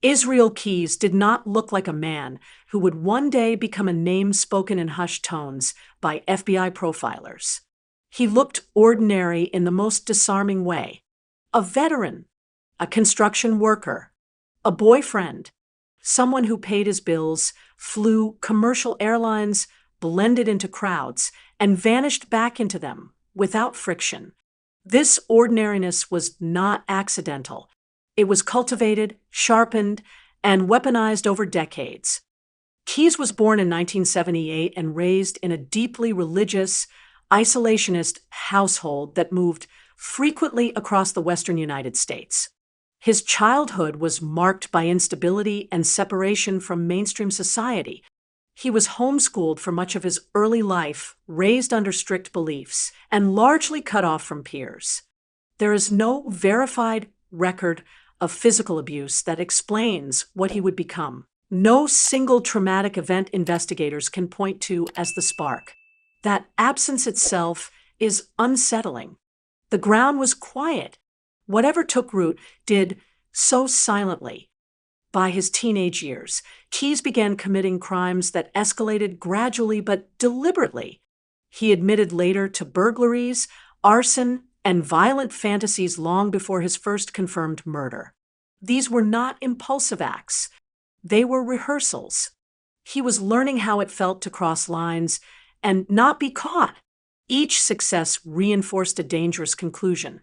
Israel Keyes did not look like a man who would one day become a name spoken in hushed tones by FBI profilers. He looked ordinary in the most disarming way. A veteran, a construction worker, a boyfriend, someone who paid his bills, flew commercial airlines, blended into crowds, and vanished back into them without friction. This ordinariness was not accidental. It was cultivated, sharpened, and weaponized over decades. Keyes was born in 1978 and raised in a deeply religious, isolationist household that moved frequently across the western United States. His childhood was marked by instability and separation from mainstream society. He was homeschooled for much of his early life, raised under strict beliefs, and largely cut off from peers. There is no verified record of physical abuse that explains what he would become. No single traumatic event investigators can point to as the spark. That absence itself is unsettling. The ground was quiet. Whatever took root did so silently. By his teenage years, Keyes began committing crimes that escalated gradually but deliberately. He admitted later to burglaries, arson, and violent fantasies long before his first confirmed murder. These were not impulsive acts. They were rehearsals. He was learning how it felt to cross lines and not be caught. Each success reinforced a dangerous conclusion.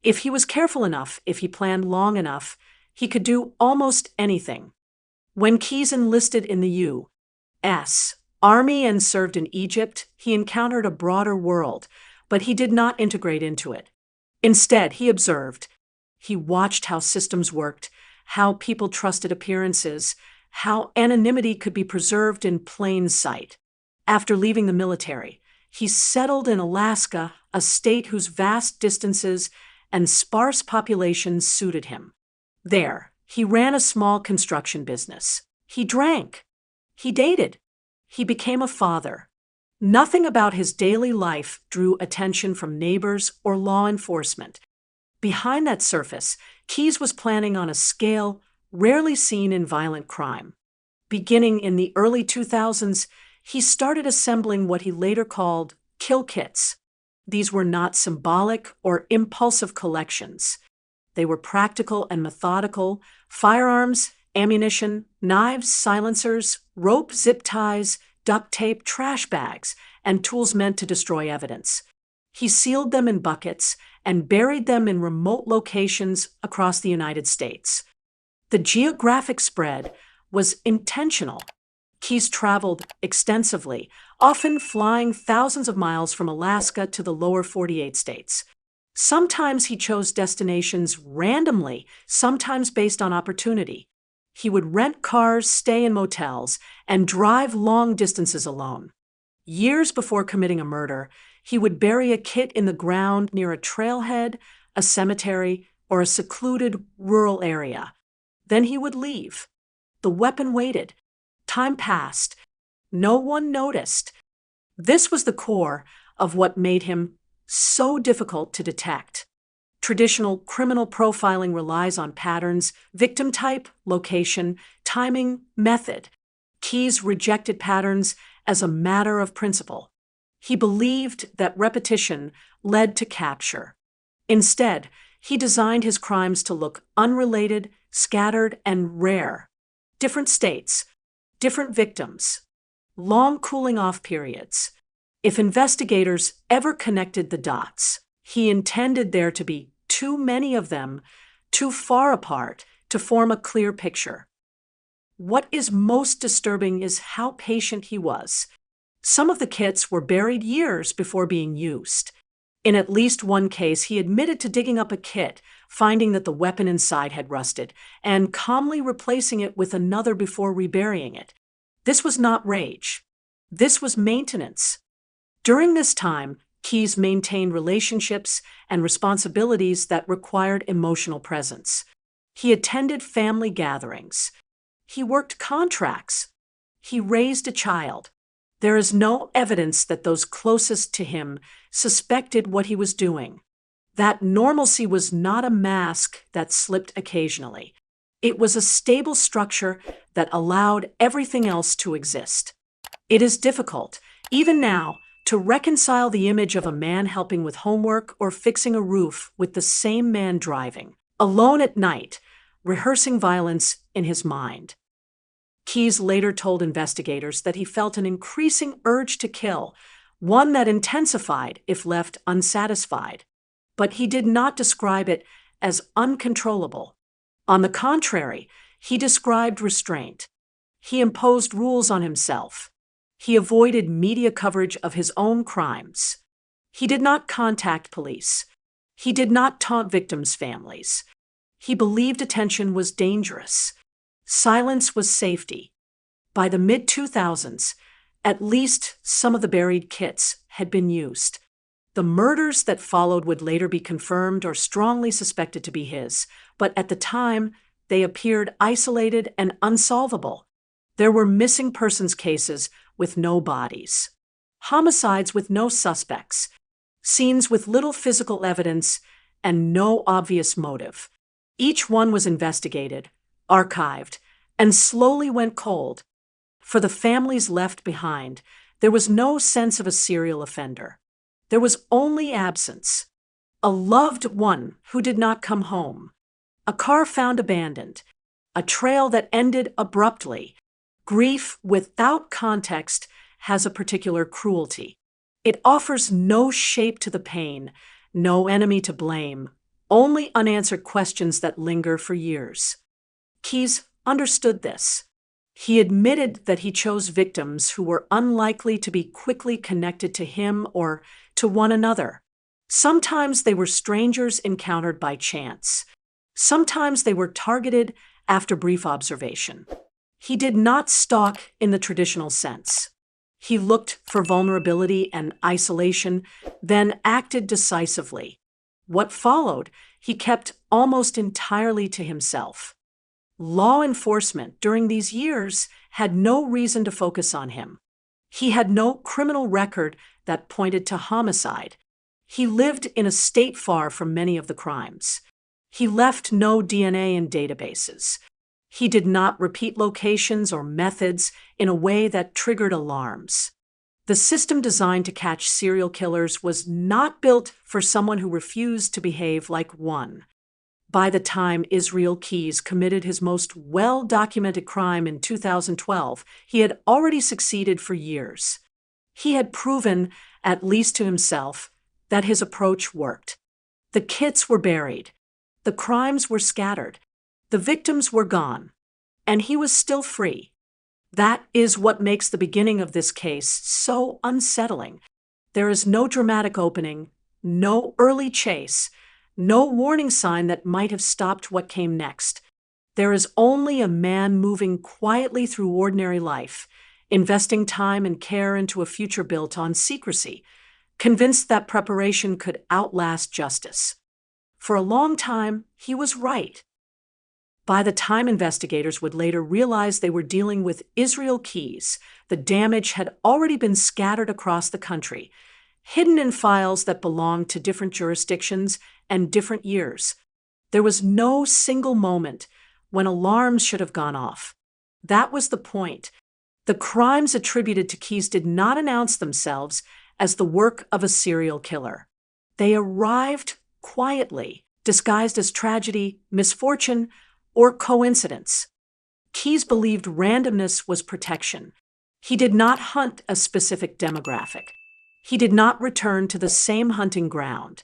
If he was careful enough, if he planned long enough, he could do almost anything. When Keyes enlisted in the U.S. Army and served in Egypt, he encountered a broader world, but he did not integrate into it. Instead, he observed. He watched how systems worked, how people trusted appearances, how anonymity could be preserved in plain sight. After leaving the military, he settled in Alaska, a state whose vast distances and sparse populations suited him. There, he ran a small construction business. He drank. He dated. He became a father. Nothing about his daily life drew attention from neighbors or law enforcement. Behind that surface, Keyes was planning on a scale rarely seen in violent crime. Beginning in the early 2000s, he started assembling what he later called kill kits. These were not symbolic or impulsive collections. They were practical and methodical: firearms, ammunition, knives, silencers, rope, zip ties, duct tape, trash bags, and tools meant to destroy evidence. He sealed them in buckets and buried them in remote locations across the United States. The geographic spread was intentional. Keyes traveled extensively, often flying thousands of miles from Alaska to the lower 48 states. Sometimes he chose destinations randomly, sometimes based on opportunity. He would rent cars, stay in motels, and drive long distances alone. Years before committing a murder, he would bury a kit in the ground near a trailhead, a cemetery, or a secluded rural area. Then he would leave. The weapon waited. Time passed. No one noticed. This was the core of what made him so difficult to detect. Traditional criminal profiling relies on patterns: victim type, location, timing, method. Keyes rejected patterns as a matter of principle. He believed that repetition led to capture. Instead, he designed his crimes to look unrelated, scattered, and rare. Different states, different victims, long cooling-off periods. If investigators ever connected the dots, he intended there to be too many of them, too far apart, to form a clear picture. What is most disturbing is how patient he was. Some of the kits were buried years before being used. In at least one case, he admitted to digging up a kit, finding that the weapon inside had rusted, and calmly replacing it with another before reburying it. This was not rage. This was maintenance. During this time, Keyes maintained relationships and responsibilities that required emotional presence. He attended family gatherings. He worked contracts. He raised a child. There is no evidence that those closest to him suspected what he was doing. That normalcy was not a mask that slipped occasionally. It was a stable structure that allowed everything else to exist. It is difficult, even now, to reconcile the image of a man helping with homework or fixing a roof with the same man driving, alone at night, rehearsing violence in his mind. Keyes later told investigators that he felt an increasing urge to kill, one that intensified if left unsatisfied. But he did not describe it as uncontrollable. On the contrary, he described restraint. He imposed rules on himself. He avoided media coverage of his own crimes. He did not contact police. He did not taunt victims' families. He believed attention was dangerous. Silence was safety. By the mid-2000s, at least some of the buried kits had been used. The murders that followed would later be confirmed or strongly suspected to be his, but at the time, they appeared isolated and unsolvable. There were missing persons cases with no bodies, homicides with no suspects, scenes with little physical evidence, and no obvious motive. Each one was investigated, archived, and slowly went cold. For the families left behind, there was no sense of a serial offender. There was only absence. A loved one who did not come home. A car found abandoned. A trail that ended abruptly. Grief without context has a particular cruelty. It offers no shape to the pain, no enemy to blame, only unanswered questions that linger for years. Keyes understood this. He admitted that he chose victims who were unlikely to be quickly connected to him or to one another. Sometimes they were strangers encountered by chance. Sometimes they were targeted after brief observation. He did not stalk in the traditional sense. He looked for vulnerability and isolation, then acted decisively. What followed, he kept almost entirely to himself. Law enforcement during these years had no reason to focus on him. He had no criminal record that pointed to homicide. He lived in a state far from many of the crimes. He left no DNA in databases. He did not repeat locations or methods in a way that triggered alarms. The system designed to catch serial killers was not built for someone who refused to behave like one. By the time Israel Keyes committed his most well-documented crime in 2012, he had already succeeded for years. He had proven, at least to himself, that his approach worked. The kits were buried. The crimes were scattered. The victims were gone. And he was still free. That is what makes the beginning of this case so unsettling. There is no dramatic opening, no early chase, no warning sign that might have stopped what came next. There is only a man moving quietly through ordinary life, investing time and care into a future built on secrecy, convinced that preparation could outlast justice. For a long time, he was right. By the time investigators would later realize they were dealing with Israel Keyes, the damage had already been scattered across the country, hidden in files that belonged to different jurisdictions and different years. There was no single moment when alarms should have gone off. That was the point. The crimes attributed to Keyes did not announce themselves as the work of a serial killer. They arrived quietly, disguised as tragedy, misfortune, or coincidence. Keyes believed randomness was protection. He did not hunt a specific demographic. He did not return to the same hunting ground.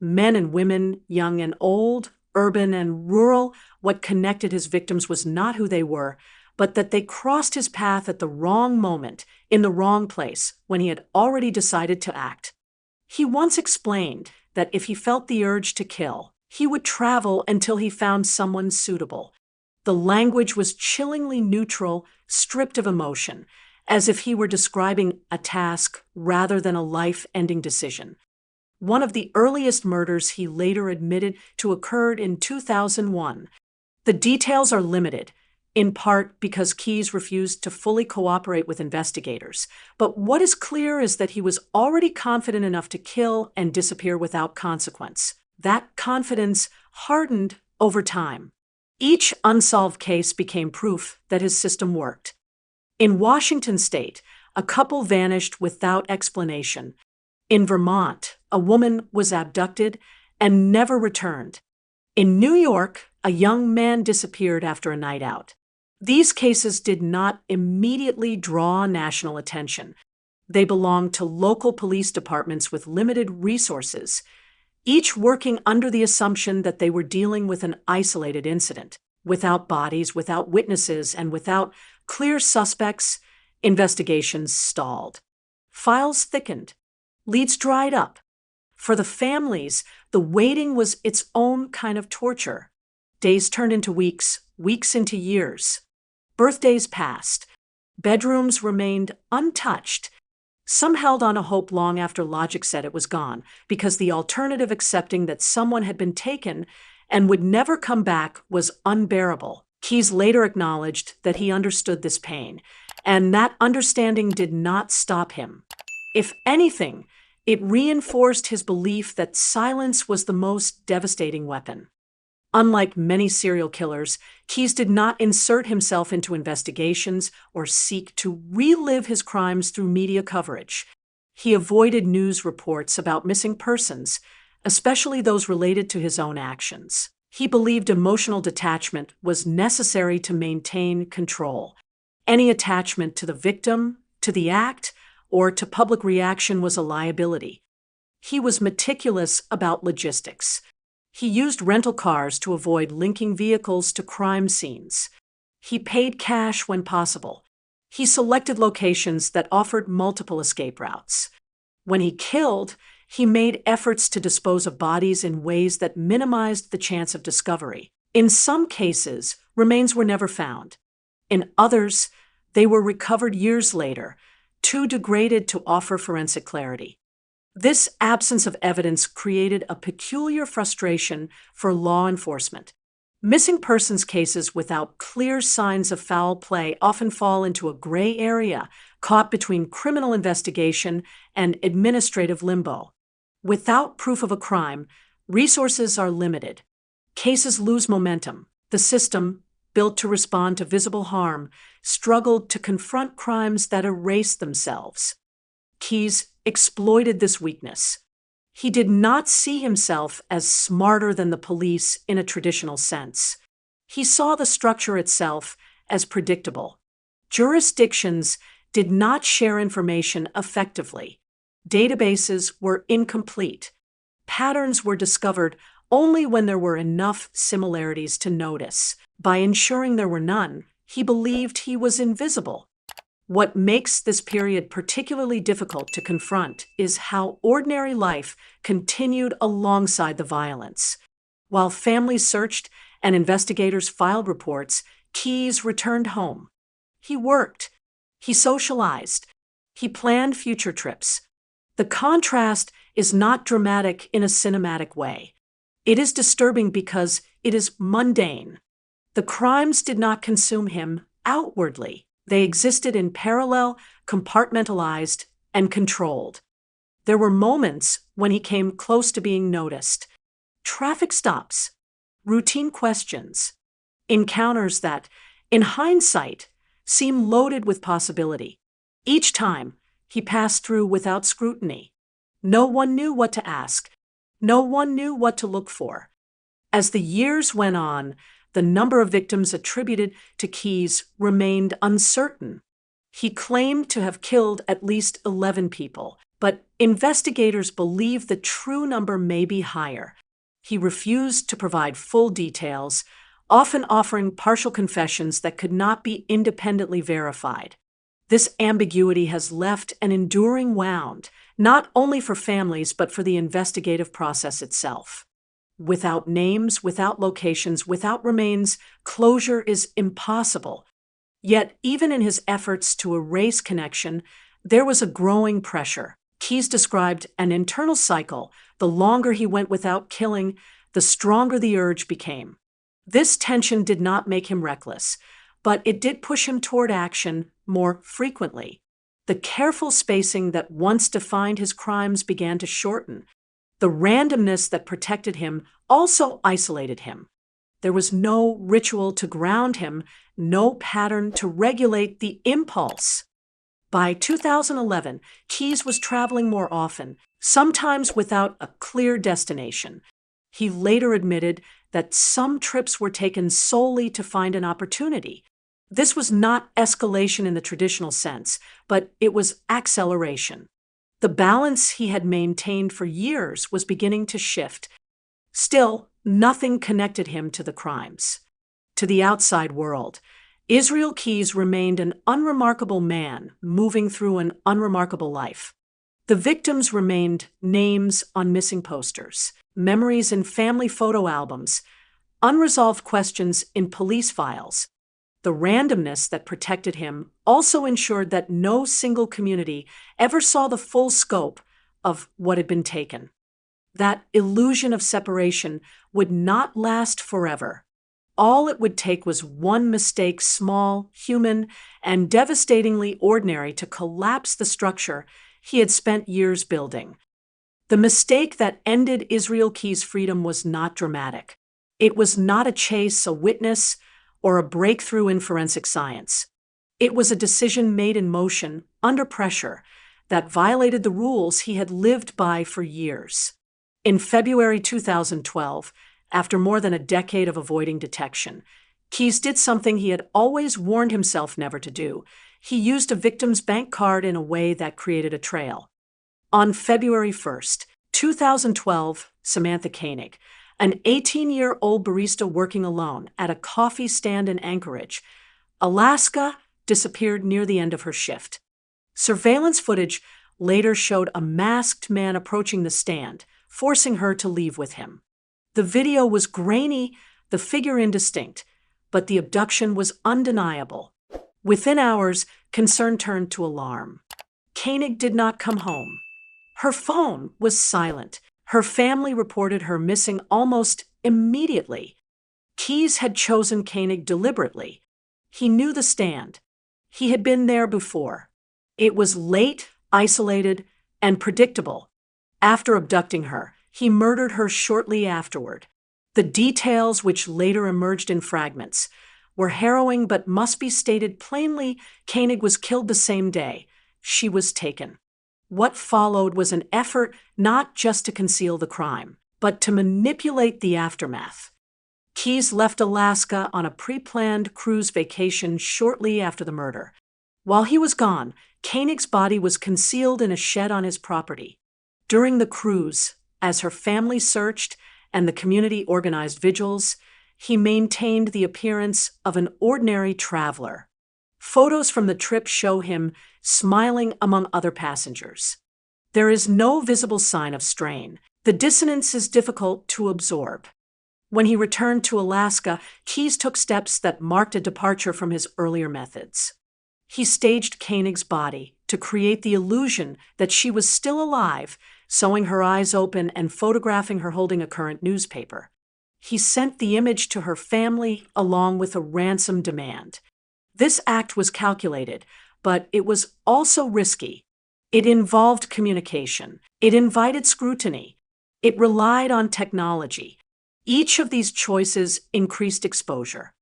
Men and women, young and old, urban and rural, what connected his victims was not who they were, but that they crossed his path at the wrong moment, in the wrong place, when he had already decided to act. He once explained that if he felt the urge to kill, he would travel until he found someone suitable. The language was chillingly neutral, stripped of emotion, as if he were describing a task rather than a life-ending decision. One of the earliest murders he later admitted to occurred in 2001. The details are limited, in part because Keyes refused to fully cooperate with investigators. But what is clear is that he was already confident enough to kill and disappear without consequence. That confidence hardened over time. Each unsolved case became proof that his system worked. In Washington state, a couple vanished without explanation. In Vermont, a woman was abducted and never returned. In New York, a young man disappeared after a night out. These cases did not immediately draw national attention. They belonged to local police departments with limited resources, each working under the assumption that they were dealing with an isolated incident. Without bodies, without witnesses, and without clear suspects, investigations stalled. Files thickened. Leads dried up. For the families, the waiting was its own kind of torture. Days turned into weeks, weeks into years. Birthdays passed. Bedrooms remained untouched. Some held on a hope long after logic said it was gone, because the alternative accepting that someone had been taken and would never come back was unbearable. Keyes later acknowledged that he understood this pain, and that understanding did not stop him. If anything, it reinforced his belief that silence was the most devastating weapon. Unlike many serial killers, Keyes did not insert himself into investigations or seek to relive his crimes through media coverage. He avoided news reports about missing persons, especially those related to his own actions. He believed emotional detachment was necessary to maintain control. Any attachment to the victim, to the act, or to public reaction was a liability. He was meticulous about logistics. He used rental cars to avoid linking vehicles to crime scenes. He paid cash when possible. He selected locations that offered multiple escape routes. When he killed, he made efforts to dispose of bodies in ways that minimized the chance of discovery. In some cases, remains were never found. In others, they were recovered years later, too degraded to offer forensic clarity. This absence of evidence created a peculiar frustration for law enforcement. Missing persons cases without clear signs of foul play often fall into a gray area, caught between criminal investigation and administrative limbo. Without proof of a crime, resources are limited. Cases lose momentum. The system, built to respond to visible harm, struggled to confront crimes that erased themselves. Keyes exploited this weakness. He did not see himself as smarter than the police in a traditional sense. He saw the structure itself as predictable. Jurisdictions did not share information effectively. Databases were incomplete. Patterns were discovered only when there were enough similarities to notice. By ensuring there were none, he believed he was invisible. What makes this period particularly difficult to confront is how ordinary life continued alongside the violence. While families searched and investigators filed reports, Keyes returned home. He worked. He socialized. He planned future trips. The contrast is not dramatic in a cinematic way. It is disturbing because it is mundane. The crimes did not consume him outwardly. They existed in parallel, compartmentalized, and controlled. There were moments when he came close to being noticed. Traffic stops, routine questions, encounters that, in hindsight, seem loaded with possibility. Each time, he passed through without scrutiny. No one knew what to ask. No one knew what to look for. As the years went on, the number of victims attributed to Keyes remained uncertain. He claimed to have killed at least 11 people, but investigators believe the true number may be higher. He refused to provide full details, often offering partial confessions that could not be independently verified. This ambiguity has left an enduring wound, not only for families but for the investigative process itself. Without names, without locations, without remains, closure is impossible. Yet, even in his efforts to erase connection, there was a growing pressure. Keyes described an internal cycle. The longer he went without killing, the stronger the urge became. This tension did not make him reckless, but it did push him toward action more frequently. The careful spacing that once defined his crimes began to shorten. The randomness that protected him also isolated him. There was no ritual to ground him, no pattern to regulate the impulse. By 2011, Keyes was traveling more often, sometimes without a clear destination. He later admitted that some trips were taken solely to find an opportunity. This was not escalation in the traditional sense, but it was acceleration. The balance he had maintained for years was beginning to shift. Still, nothing connected him to the crimes. To the outside world, Israel Keyes remained an unremarkable man moving through an unremarkable life. The victims remained names on missing posters, memories in family photo albums, unresolved questions in police files. The randomness that protected him also ensured that no single community ever saw the full scope of what had been taken. That illusion of separation would not last forever. All it would take was one mistake, small, human, and devastatingly ordinary, to collapse the structure he had spent years building. The mistake that ended Israel Keyes' freedom was not dramatic. It was not a chase, a witness, or a breakthrough in forensic science. It was a decision made in motion, under pressure, that violated the rules he had lived by for years. In February 2012, after more than a decade of avoiding detection, Keyes did something he had always warned himself never to do. He used a victim's bank card in a way that created a trail. On February 1st, 2012, Samantha Koenig, an 18-year-old barista working alone at a coffee stand in Anchorage, Alaska, disappeared near the end of her shift. Surveillance footage later showed a masked man approaching the stand, forcing her to leave with him. The video was grainy, the figure indistinct, but the abduction was undeniable. Within hours, concern turned to alarm. Koenig did not come home. Her phone was silent. Her family reported her missing almost immediately. Keyes had chosen Koenig deliberately. He knew the stand. He had been there before. It was late, isolated, and predictable. After abducting her, he murdered her shortly afterward. The details, which later emerged in fragments, were harrowing but must be stated plainly. Koenig was killed the same day. She was taken. What followed was an effort not just to conceal the crime, but to manipulate the aftermath. Keyes left Alaska on a pre-planned cruise vacation shortly after the murder. While he was gone, Koenig's body was concealed in a shed on his property. During the cruise, as her family searched and the community organized vigils, he maintained the appearance of an ordinary traveler. Photos from the trip show him smiling among other passengers. There is no visible sign of strain. The dissonance is difficult to absorb. When he returned to Alaska, Keyes took steps that marked a departure from his earlier methods. He staged Koenig's body to create the illusion that she was still alive, sewing her eyes open and photographing her holding a current newspaper. He sent the image to her family along with a ransom demand. This act was calculated, but it was also risky. It involved communication. It invited scrutiny. It relied on technology. Each of these choices increased exposure.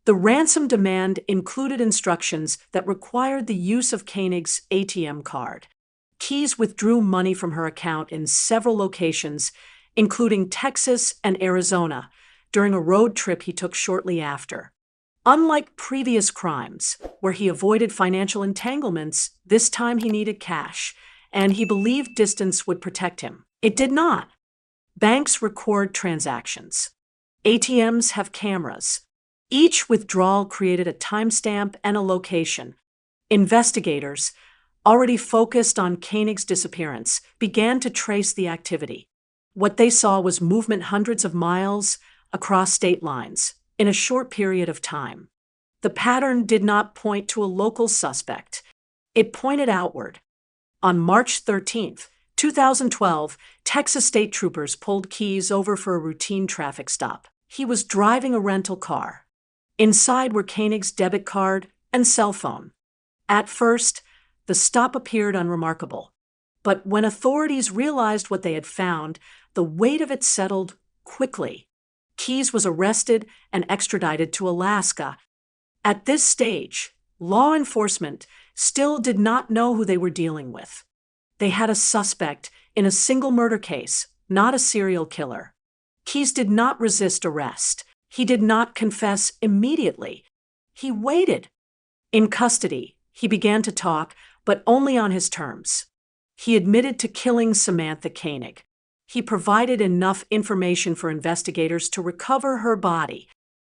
The ransom demand included instructions that required the use of Koenig's ATM card. Keyes withdrew money from her account in several locations, including Texas and Arizona, during a road trip he took shortly after. Unlike previous crimes, where he avoided financial entanglements, this time he needed cash, and he believed distance would protect him. It did not. Banks record transactions. ATMs have cameras. Each withdrawal created a timestamp and a location. Investigators, already focused on Koenig's disappearance, began to trace the activity. What they saw was movement hundreds of miles across state lines in a short period of time. The pattern did not point to a local suspect. It pointed outward. On March 13th, 2012, Texas state troopers pulled Keyes over for a routine traffic stop. He was driving a rental car. Inside were Koenig's debit card and cell phone. At first, the stop appeared unremarkable. But when authorities realized what they had found, the weight of it settled quickly. Keyes was arrested and extradited to Alaska. At this stage, law enforcement still did not know who they were dealing with. They had a suspect in a single murder case, not a serial killer. Keyes did not resist arrest. He did not confess immediately. He waited. In custody, he began to talk, but only on his terms. He admitted to killing Samantha Koenig. He provided enough information for investigators to recover her body.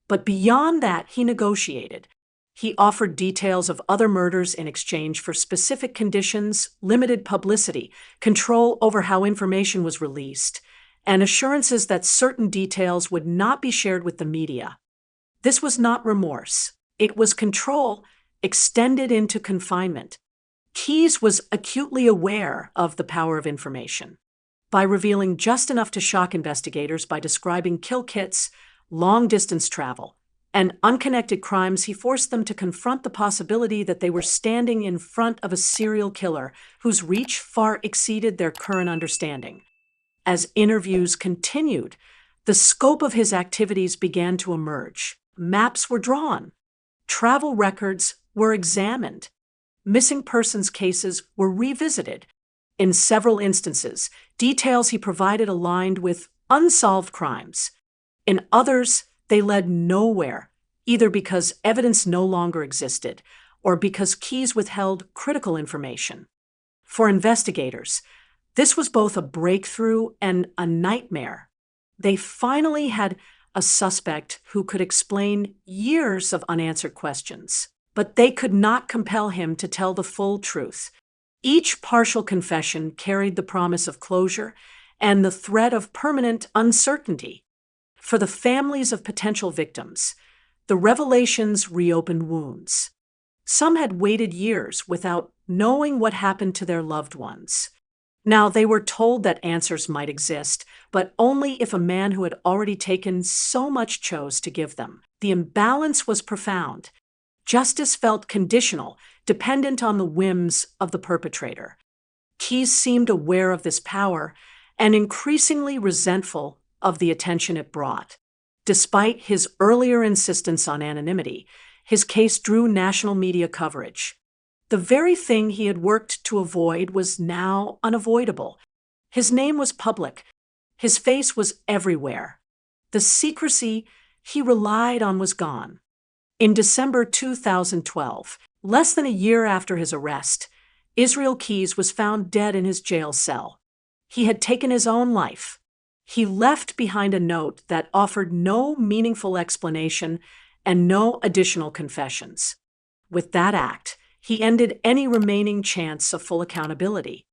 But beyond that, he negotiated. He offered details of other murders in exchange for specific conditions, limited publicity, control over how information was released, and assurances that certain details would not be shared with the media. This was not remorse. It was control extended into confinement. Keyes was acutely aware of the power of information. By revealing just enough to shock investigators by describing kill kits, long-distance travel, and unconnected crimes, he forced them to confront the possibility that they were standing in front of a serial killer whose reach far exceeded their current understanding. As interviews continued, the scope of his activities began to emerge. Maps were drawn. Travel records were examined. Missing persons cases were revisited. In several instances, details he provided aligned with unsolved crimes. In others, they led nowhere, either because evidence no longer existed or because Keyes withheld critical information. For investigators, this was both a breakthrough and a nightmare. They finally had a suspect who could explain years of unanswered questions, but they could not compel him to tell the full truth. Each partial confession carried the promise of closure and the threat of permanent uncertainty. For the families of potential victims, the revelations reopened wounds. Some had waited years without knowing what happened to their loved ones. Now they were told that answers might exist, but only if a man who had already taken so much chose to give them. The imbalance was profound. Justice felt conditional, dependent on the whims of the perpetrator. Keyes seemed aware of this power and increasingly resentful of the attention it brought. Despite his earlier insistence on anonymity, his case drew national media coverage. The very thing he had worked to avoid was now unavoidable. His name was public. His face was everywhere. The secrecy he relied on was gone. In December 2012, less than a year after his arrest, Israel Keyes was found dead in his jail cell. He had taken his own life. He left behind a note that offered no meaningful explanation and no additional confessions. With that act, he ended any remaining chance of full accountability.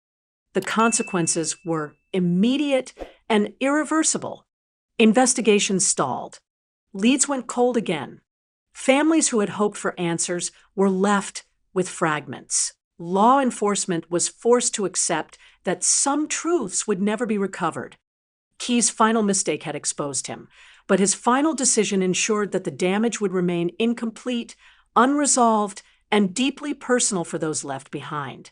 The consequences were immediate and irreversible. Investigations stalled. Leads went cold again. Families who had hoped for answers were left with fragments. Law enforcement was forced to accept that some truths would never be recovered. Keyes' final mistake had exposed him, but his final decision ensured that the damage would remain incomplete, unresolved, and deeply personal for those left behind.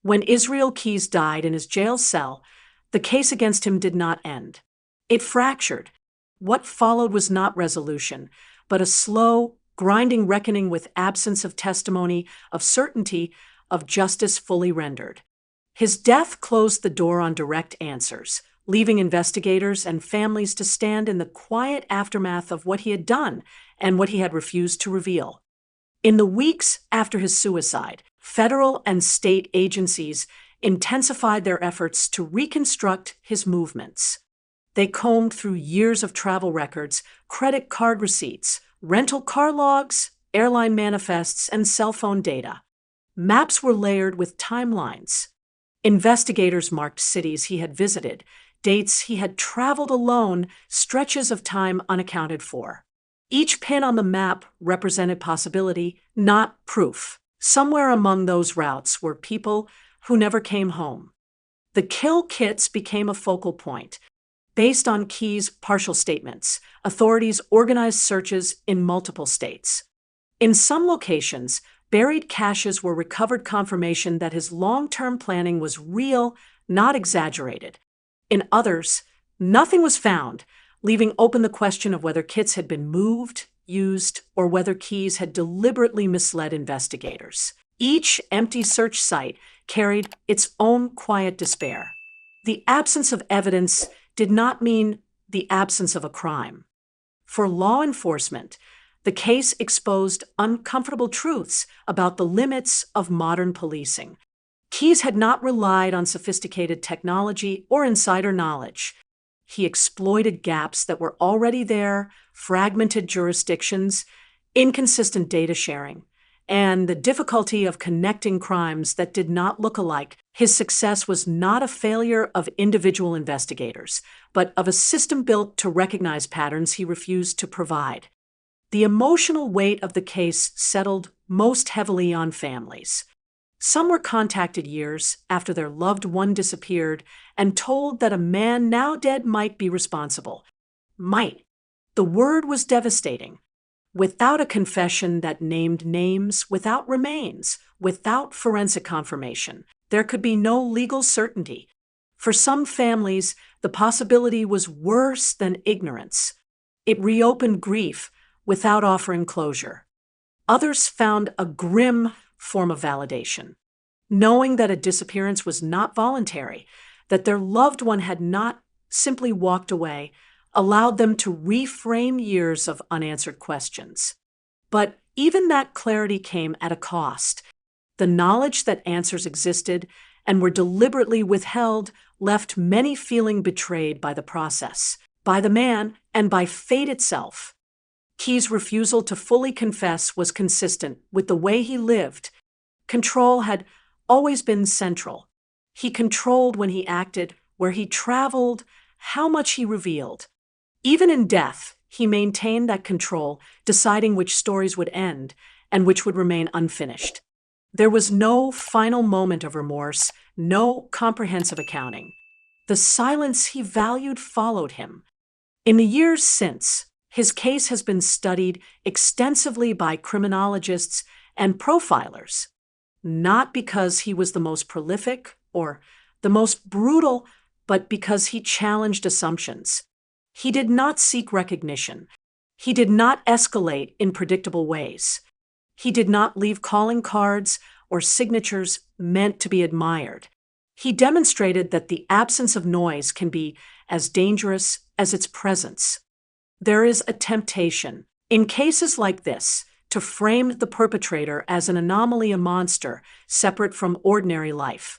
When Israel Keyes died in his jail cell, the case against him did not end. It fractured. What followed was not resolution, but a slow, grinding reckoning with absence of testimony, of certainty, of justice fully rendered. His death closed the door on direct answers, leaving investigators and families to stand in the quiet aftermath of what he had done and what he had refused to reveal. In the weeks after his suicide, federal and state agencies intensified their efforts to reconstruct his movements. They combed through years of travel records, credit card receipts, rental car logs, airline manifests, and cell phone data. Maps were layered with timelines. Investigators marked cities he had visited, dates he had traveled alone, stretches of time unaccounted for. Each pin on the map represented possibility, not proof. Somewhere among those routes were people who never came home. The kill kits became a focal point. Based on Keyes' partial statements, authorities organized searches in multiple states. In some locations, buried caches were recovered, confirmation that his long-term planning was real, not exaggerated. In others, nothing was found, leaving open the question of whether kits had been moved, used, or whether Keyes had deliberately misled investigators. Each empty search site carried its own quiet despair. The absence of evidence did not mean the absence of a crime. For law enforcement, the case exposed uncomfortable truths about the limits of modern policing. Keyes had not relied on sophisticated technology or insider knowledge. He exploited gaps that were already there, fragmented jurisdictions, inconsistent data sharing, and the difficulty of connecting crimes that did not look alike. His success was not a failure of individual investigators, but of a system built to recognize patterns he refused to provide. The emotional weight of the case settled most heavily on families. Some were contacted years after their loved one disappeared and told that a man now dead might be responsible. Might. The word was devastating. Without a confession that named names, without remains, without forensic confirmation, there could be no legal certainty. For some families, the possibility was worse than ignorance. It reopened grief without offering closure. Others found a grim form of validation, knowing that a disappearance was not voluntary, that their loved one had not simply walked away, allowed them to reframe years of unanswered questions. But even that clarity came at a cost. The knowledge that answers existed and were deliberately withheld left many feeling betrayed by the process, by the man, and by fate itself. Keyes' refusal to fully confess was consistent with the way he lived. Control had always been central. He controlled when he acted, where he traveled, how much he revealed. Even in death, he maintained that control, deciding which stories would end and which would remain unfinished. There was no final moment of remorse, no comprehensive accounting. The silence he valued followed him. In the years since, his case has been studied extensively by criminologists and profilers, not because he was the most prolific or the most brutal, but because he challenged assumptions. He did not seek recognition. He did not escalate in predictable ways. He did not leave calling cards or signatures meant to be admired. He demonstrated that the absence of noise can be as dangerous as its presence. There is a temptation, in cases like this, to frame the perpetrator as an anomaly, a monster, separate from ordinary life.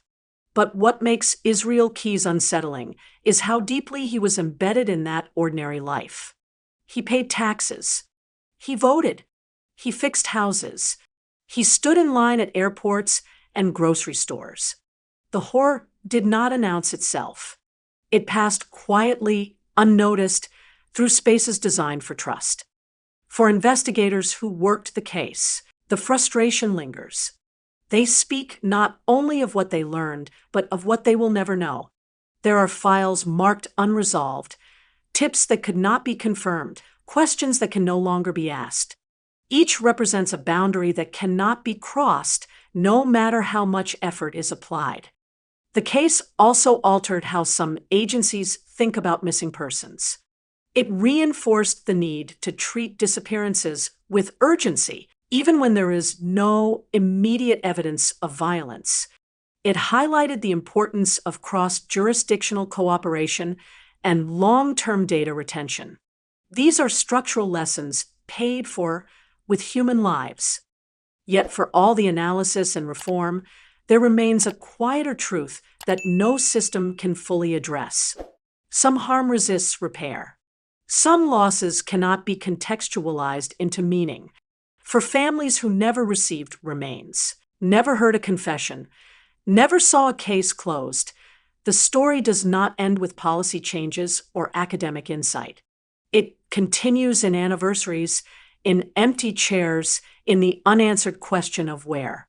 But what makes Israel Keyes unsettling is how deeply he was embedded in that ordinary life. He paid taxes. He voted. He fixed houses. He stood in line at airports and grocery stores. The horror did not announce itself. It passed quietly, unnoticed, through spaces designed for trust. For investigators who worked the case, the frustration lingers. They speak not only of what they learned, but of what they will never know. There are files marked unresolved, tips that could not be confirmed, questions that can no longer be asked. Each represents a boundary that cannot be crossed, no matter how much effort is applied. The case also altered how some agencies think about missing persons. It reinforced the need to treat disappearances with urgency, even when there is no immediate evidence of violence. It highlighted the importance of cross-jurisdictional cooperation and long-term data retention. These are structural lessons paid for with human lives. Yet for all the analysis and reform, there remains a quieter truth that no system can fully address. Some harm resists repair. Some losses cannot be contextualized into meaning. For families who never received remains, never heard a confession, never saw a case closed, the story does not end with policy changes or academic insight. It continues in anniversaries, in empty chairs, in the unanswered question of where.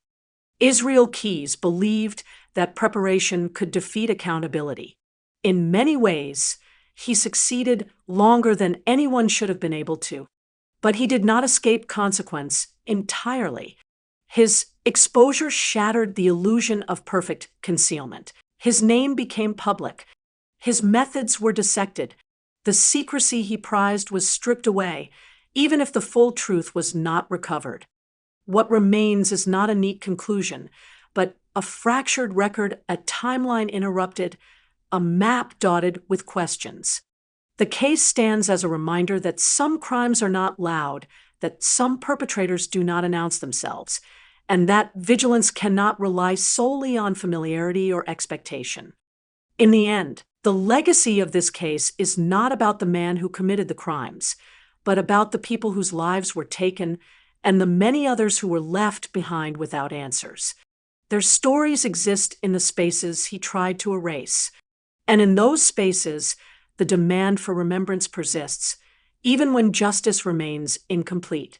Israel Keyes believed that preparation could defeat accountability. In many ways, he succeeded longer than anyone should have been able to. But he did not escape consequence entirely. His exposure shattered the illusion of perfect concealment. His name became public. His methods were dissected. The secrecy he prized was stripped away, even if the full truth was not recovered. What remains is not a neat conclusion, but a fractured record, a timeline interrupted, a map dotted with questions. The case stands as a reminder that some crimes are not loud, that some perpetrators do not announce themselves, and that vigilance cannot rely solely on familiarity or expectation. In the end, the legacy of this case is not about the man who committed the crimes, but about the people whose lives were taken and the many others who were left behind without answers. Their stories exist in the spaces he tried to erase, and in those spaces, the demand for remembrance persists, even when justice remains incomplete.